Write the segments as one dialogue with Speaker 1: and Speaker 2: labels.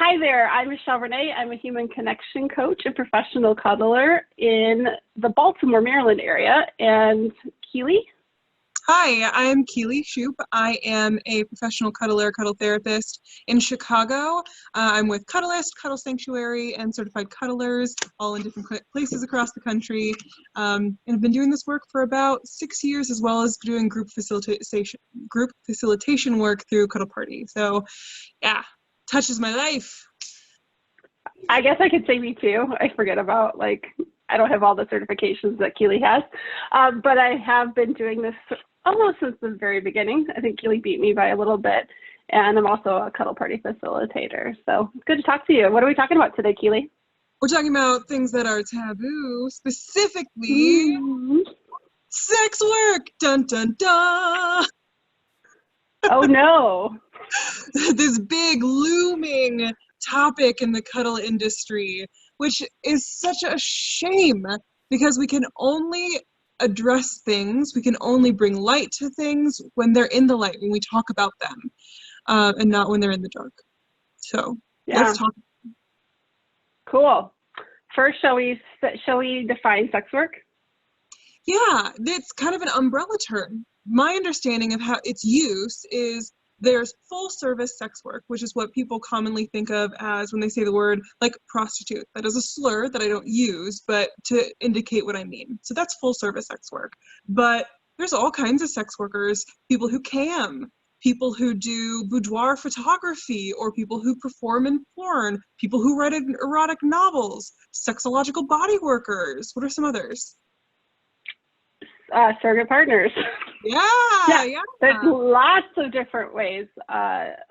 Speaker 1: Hi there, I'm Renee. I'm a human connection coach and professional cuddler in the Baltimore, Maryland area. And Keeley?
Speaker 2: Hi, I'm Keeley Shoup. I am a professional cuddler, cuddle therapist in Chicago. I'm with Cuddlist, Cuddle Sanctuary, and Certified Cuddlers, all in different places across the country. And I've been doing this work for about 6 years, as well as doing group facilitation work through Cuddle Party. So, yeah, touches my life.
Speaker 1: I guess I could say me too. I forget about, I don't have all the certifications that Keeley has, but I have been doing this almost since the very beginning. I think Keeley beat me by a little bit, and I'm also a Cuddle Party facilitator. So it's good to talk to you. What are we talking about today, Keeley?
Speaker 2: We're talking about things that are taboo, specifically sex work. Dun, dun, dun.
Speaker 1: Oh, no.
Speaker 2: This big looming topic in the cuddle industry, which is such a shame because we can only address things, we can only bring light to things when they're in the light, when we talk about them, and not when they're in the dark. So let's talk.
Speaker 1: Cool. First, shall we define sex work?
Speaker 2: Yeah, it's kind of an umbrella term. My understanding of how its use is there's full service sex work, which is what people commonly think of as when they say the word like prostitute. That is a slur that I don't use, but to indicate what I mean. So that's full service sex work. But there's all kinds of sex workers, people who cam, people who do boudoir photography, or people who perform in porn, people who write erotic novels, sexological body workers. What are some others?
Speaker 1: Surrogate partners.
Speaker 2: Yeah.
Speaker 1: There's lots of different ways,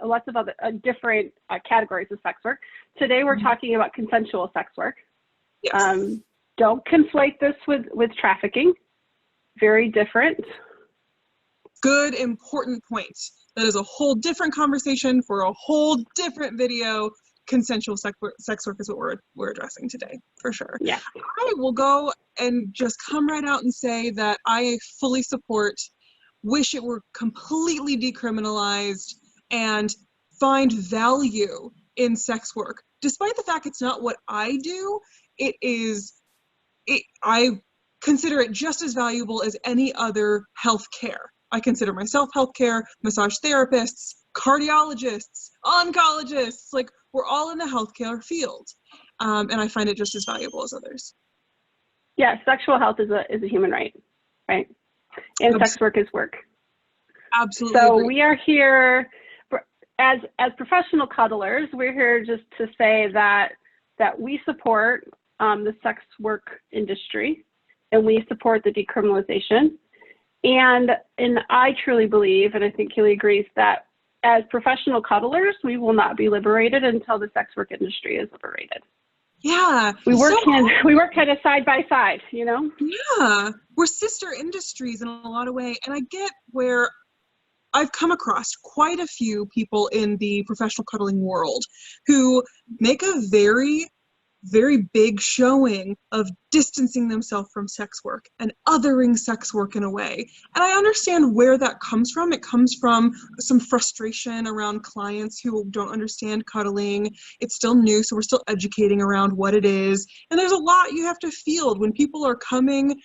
Speaker 1: lots of other different categories of sex work. Today we're talking about consensual sex work.
Speaker 2: Yes.
Speaker 1: Don't conflate this with trafficking. Very different.
Speaker 2: Good, important point. That is a whole different conversation for a whole different video. Consensual sex work is what we're addressing today, for sure.
Speaker 1: Yeah.
Speaker 2: I will go and just come right out and say that I fully support, wish it were completely decriminalized, and find value in sex work. Despite the fact it's not what I do, I consider it just as valuable as any other health care. I consider myself healthcare, massage therapists, cardiologists, oncologists, like we're all in the healthcare field. And I find it just as valuable as others.
Speaker 1: Yeah, sexual health is a human right? And
Speaker 2: Absolutely.
Speaker 1: Sex work is work.
Speaker 2: Absolutely.
Speaker 1: So
Speaker 2: agree.
Speaker 1: we are here as professional cuddlers. We're here just to say that we support the sex work industry, and we support the decriminalization. And I truly believe, and I think Keeley agrees, that as professional cuddlers, we will not be liberated until the sex work industry is liberated.
Speaker 2: Yeah.
Speaker 1: We work kind of side by side, you know?
Speaker 2: Yeah. We're sister industries in a lot of ways. And I get where I've come across quite a few people in the professional cuddling world who make a very, very big showing of distancing themselves from sex work and othering sex work in a way. And I understand where that comes from. It comes from some frustration around clients who don't understand cuddling. It's still new, so we're still educating around what it is. And there's a lot you have to field when people are coming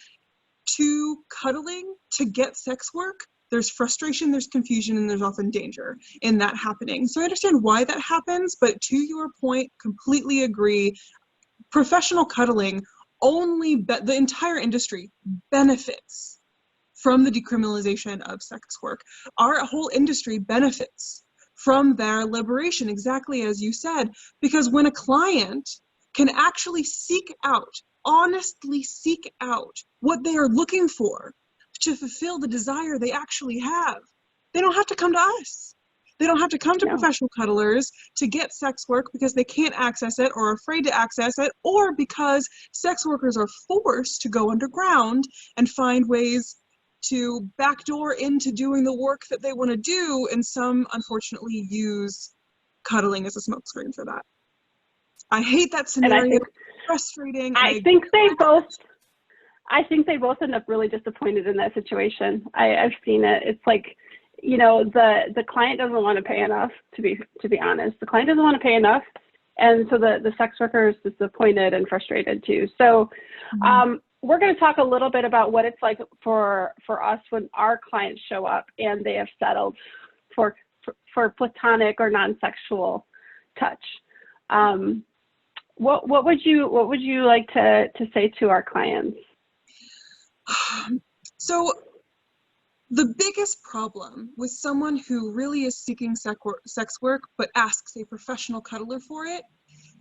Speaker 2: to cuddling to get sex work. There's frustration, there's confusion, and there's often danger in that happening. So I understand why that happens, but to your point, completely agree. Professional cuddling the entire industry benefits from the decriminalization of sex work. Our whole industry benefits from their liberation, exactly as you said, because when a client can actually honestly seek out what they are looking for to fulfill the desire they actually have, they don't have to come to us. They don't have to come to professional cuddlers to get sex work because they can't access it or are afraid to access it, or because sex workers are forced to go underground and find ways to backdoor into doing the work that they want to do, and some unfortunately use cuddling as a smokescreen for that. I hate that scenario. It's frustrating.
Speaker 1: I think they both end up really disappointed in that situation. I've seen it. It's like, you know, the client doesn't want to pay enough, to be honest. The client doesn't want to pay enough, And so the sex worker is disappointed and frustrated too. So we're going to talk a little bit about what it's like for us when our clients show up and they have settled for platonic or non-sexual touch. What would you like to say to our clients?
Speaker 2: So the biggest problem with someone who really is seeking sex work but asks a professional cuddler for it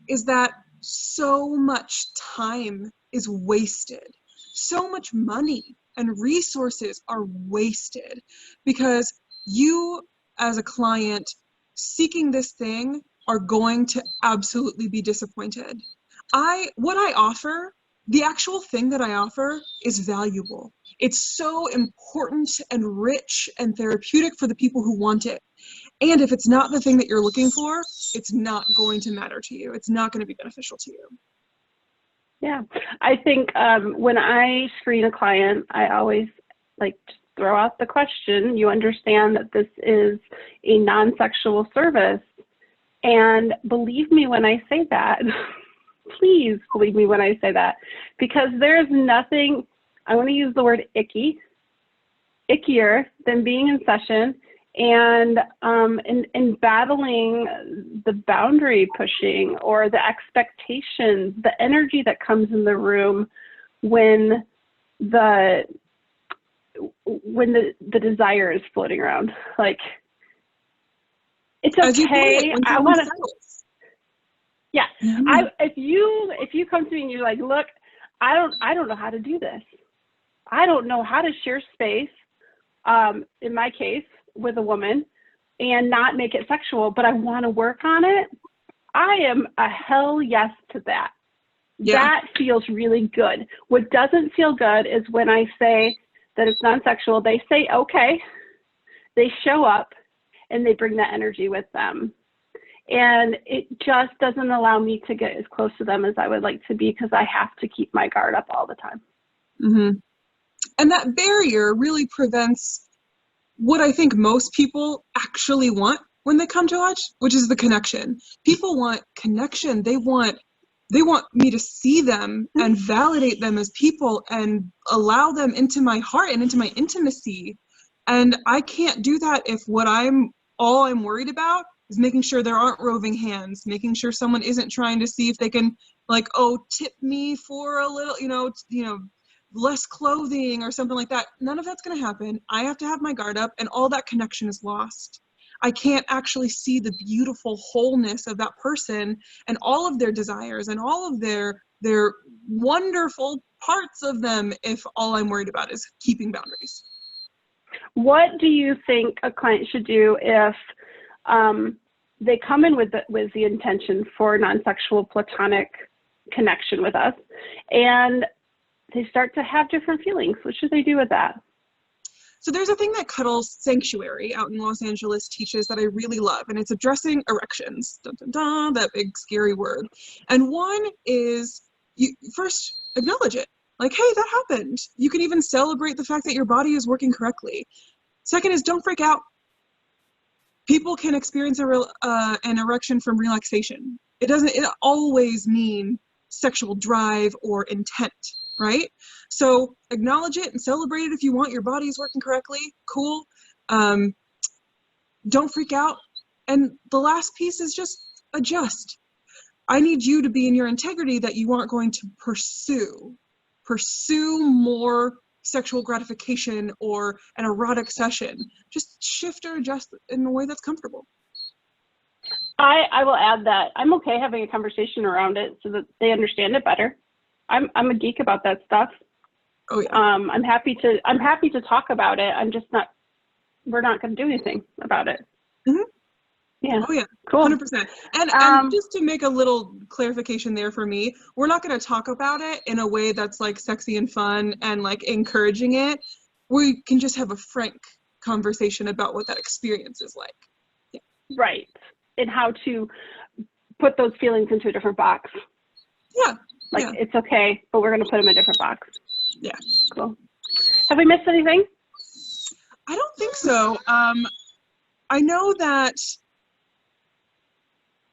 Speaker 2: is that so much time is wasted. So much money and resources are wasted because you, as a client seeking this thing, are going to absolutely be disappointed. What I offer, the actual thing that I offer, is valuable. It's so important and rich and therapeutic for the people who want it. And if it's not the thing that you're looking for, it's not going to matter to you. It's not going to be beneficial to you.
Speaker 1: Yeah, I think when I screen a client, I always like to throw out the question, you understand that this is a non-sexual service. And believe me when I say that, please believe me when I say that, because there's nothing, I want to use the word ickier than being in session and battling the boundary pushing or the expectations, the energy that comes in the room when the desire is floating around. Like, it's okay. I want to. Yeah. If you come to me and you're like, look, I don't know how to do this. I don't know how to share space. In my case, with a woman, and not make it sexual, but I want to work on it. I am a hell yes to that. Yeah. That feels really good. What doesn't feel good is when I say that it's non-sexual, they say, okay, they show up and they bring that energy with them. And it just doesn't allow me to get as close to them as I would like to be because I have to keep my guard up all the time.
Speaker 2: Mm-hmm. And that barrier really prevents what I think most people actually want when they come to us, which is the connection. People want connection. They want me to see them and validate them as people and allow them into my heart and into my intimacy. And I can't do that if all I'm worried about is making sure there aren't roving hands, making sure someone isn't trying to see if they can, like, tip me for a little, less clothing or something like that. None of that's going to happen. I have to have my guard up, and all that connection is lost. I can't actually see the beautiful wholeness of that person and all of their desires and all of their wonderful parts of them if all I'm worried about is keeping boundaries.
Speaker 1: What do you think a client should do if they come in with the intention for non-sexual platonic connection with us, and they start to have different feelings? What should they do with that?
Speaker 2: So there's a thing that Cuddle Sanctuary out in Los Angeles teaches that I really love, and it's addressing erections. Dun, dun, dun, that big scary word. And one is, you first acknowledge it. Like, hey, that happened. You can even celebrate the fact that your body is working correctly. Second is, don't freak out. People can experience an erection from relaxation. It doesn't always mean sexual drive or intent, right? So acknowledge it and celebrate it if you want. Your body is working correctly. Cool. Don't freak out. And the last piece is just adjust. I need you to be in your integrity that you aren't going to pursue more sexual gratification or an erotic session. Just shift or adjust in a way that's comfortable.
Speaker 1: I will add that I'm okay having a conversation around it so that they understand it better. I'm a geek about that stuff.
Speaker 2: Oh yeah.
Speaker 1: I'm happy to talk about it. We're not going to do anything about it.
Speaker 2: Mm-hmm.
Speaker 1: Yeah.
Speaker 2: Oh yeah.
Speaker 1: Cool.
Speaker 2: 100%. And just to make a little clarification there for me, we're not going to talk about it in a way that's like sexy and fun and like encouraging it. We can just have a frank conversation about what that experience is like. Yeah.
Speaker 1: Right. And how to put those feelings into a different box.
Speaker 2: Yeah.
Speaker 1: Like, it's okay, but we're going to put them in a different box.
Speaker 2: Yeah.
Speaker 1: Cool. Have we missed anything?
Speaker 2: I don't think so. I know that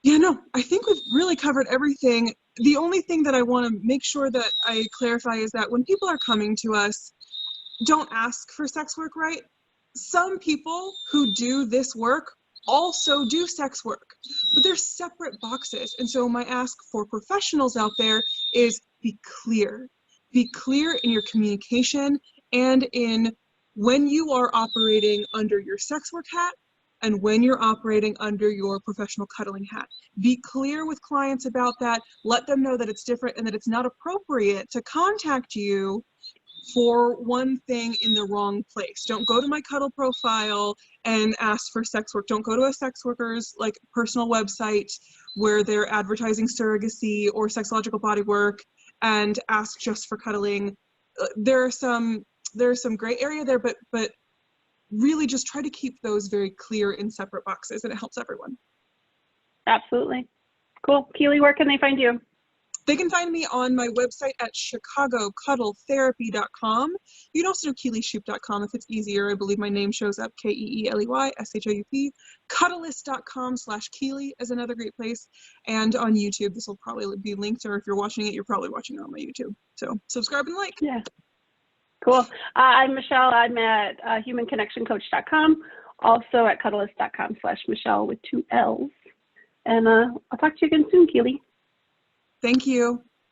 Speaker 2: Yeah, no, I think we've really covered everything. The only thing that I want to make sure that I clarify is that when people are coming to us, don't ask for sex work, right? Some people who do this work also do sex work, but they're separate boxes. And so my ask for professionals out there is be clear. Be clear in your communication and in when you are operating under your sex work hat and when you're operating under your professional cuddling hat. Be clear with clients about that. Let them know that it's different and that it's not appropriate to contact you for one thing in the wrong place. Don't go to my Cuddle profile and ask for sex work. Don't go to a sex worker's like personal website where they're advertising surrogacy or sexological body work and ask just for cuddling. There's some gray area there, but really just try to keep those very clear in separate boxes, and it helps everyone.
Speaker 1: Absolutely. Cool. Keeley, where can they find you?
Speaker 2: They can find me on my website at chicagocuddletherapy.com. You can also do KeeleyShoup.com if it's easier. I believe my name shows up, KeeleyShoup. Cuddlist.com/Keeley is another great place. And on YouTube, this will probably be linked, or if you're watching it, you're probably watching it on my YouTube. So subscribe and like.
Speaker 1: Yeah. Cool. I'm Michelle. I'm at humanconnectioncoach.com, also at cuddlist.com/Michelle with 2 L's. And I'll talk to you again soon, Keeley.
Speaker 2: Thank you.